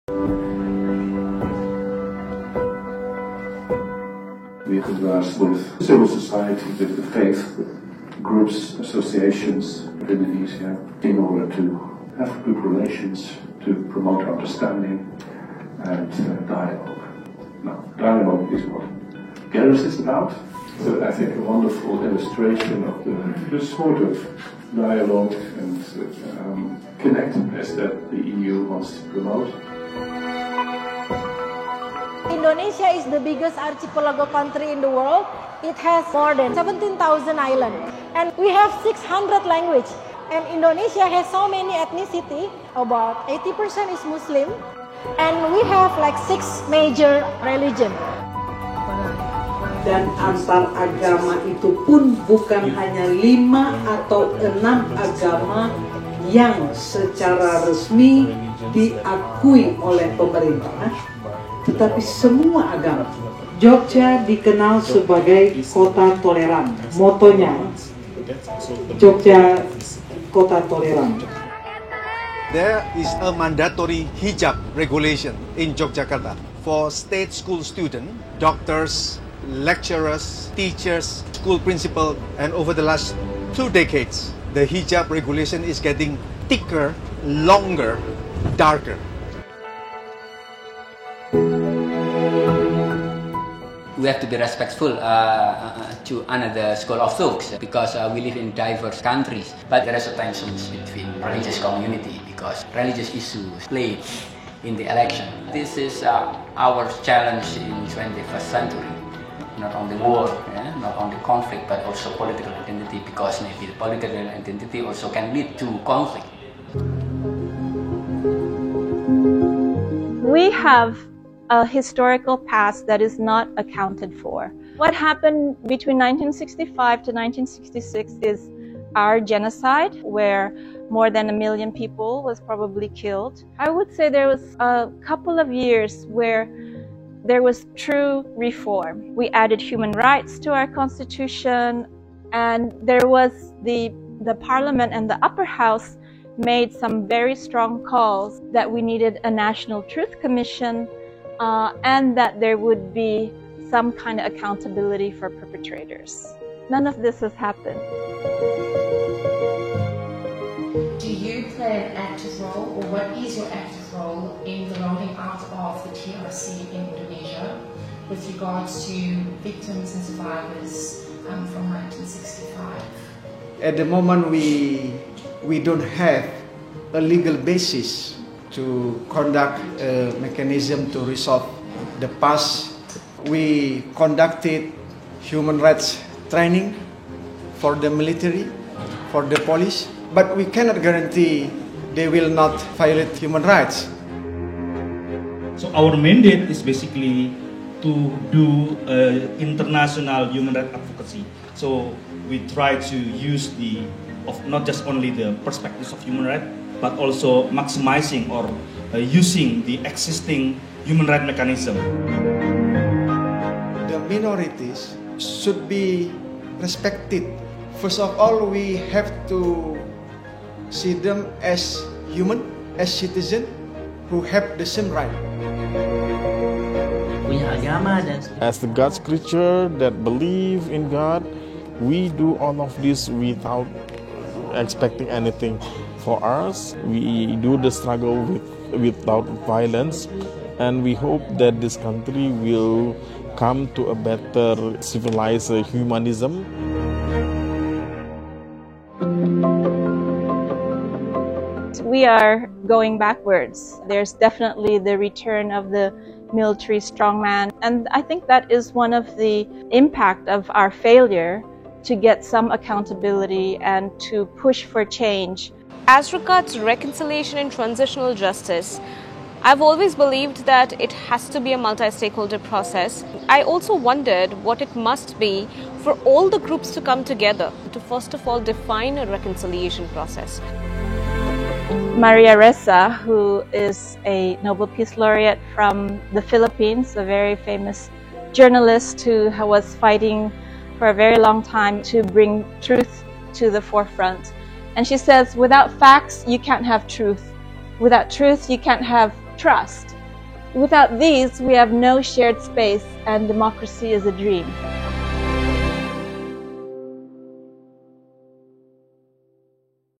We converse with civil society, with the faith, with groups, associations of Indonesia in order to have good relations, to promote understanding and dialogue. Now, dialogue is what Garris is about. So I think a wonderful illustration of the sort of dialogue and connectedness that the EU wants to promote. Indonesia is the biggest archipelago country in the world. It has more than 17,000 islands and we have 600 languages. And Indonesia has so many ethnicity, about 80% is Muslim, and we have like 6 major religions. Dan antar agama itu pun bukan hanya 5 atau 6 agama yang secara resmi diakui oleh pemerintah, tetapi semua agama. Jogja dikenal sebagai kota toleran. Motonya Jogja Kota Toleran. There is a mandatory hijab regulation in Yogyakarta for state school students, doctors, lecturers, teachers, school principal, and over the last 2 decades, the hijab regulation is getting thicker, longer, darker. We have to be respectful to another school of thought because we live in diverse countries. But there is a tension between religious community because religious issues play in the election. This is our challenge in 21st century. Not only war, not only conflict, but also political identity, because maybe the political identity also can lead to conflict. We have a historical past that is not accounted for. What happened between 1965 to 1966 is our genocide, where more than 1 million people was probably killed. I would say there was a couple of years where there was true reform. We added human rights to our constitution, and there was the parliament and the upper house made some very strong calls that we needed a national truth commission and that there would be some kind of accountability for perpetrators. None of this has happened. Do you play an active role, or what is your active role in the rolling out of the TRC in Indonesia with regards to victims and survivors from 1965? At the moment, we don't have a legal basis to conduct a mechanism to resolve the past. We conducted human rights training for the military, for the police, but we cannot guarantee they will not violate human rights. So our mandate is basically to do international human rights advocacy. So we try to use not just only the perspectives of human rights, but also maximizing or using the existing human rights mechanism. The minorities should be respected. First of all, we have to see them as human, as citizens who have the same right. As the God's creature that believe in God, we do all of this without expecting anything for us. We do the struggle without violence, and we hope that this country will come to a better civilized humanism. We are going backwards. There's definitely the return of the military strongman, and I think that is one of the impact of our failure to get some accountability and to push for change. As regards reconciliation and transitional justice, I've always believed that it has to be a multi-stakeholder process. I also wondered what it must be for all the groups to come together to first of all define a reconciliation process. Maria Ressa, who is a Nobel Peace Laureate from the Philippines, a very famous journalist who was fighting for a very long time to bring truth to the forefront. And she says, without facts, you can't have truth. Without truth, you can't have trust. Without these, we have no shared space and democracy is a dream.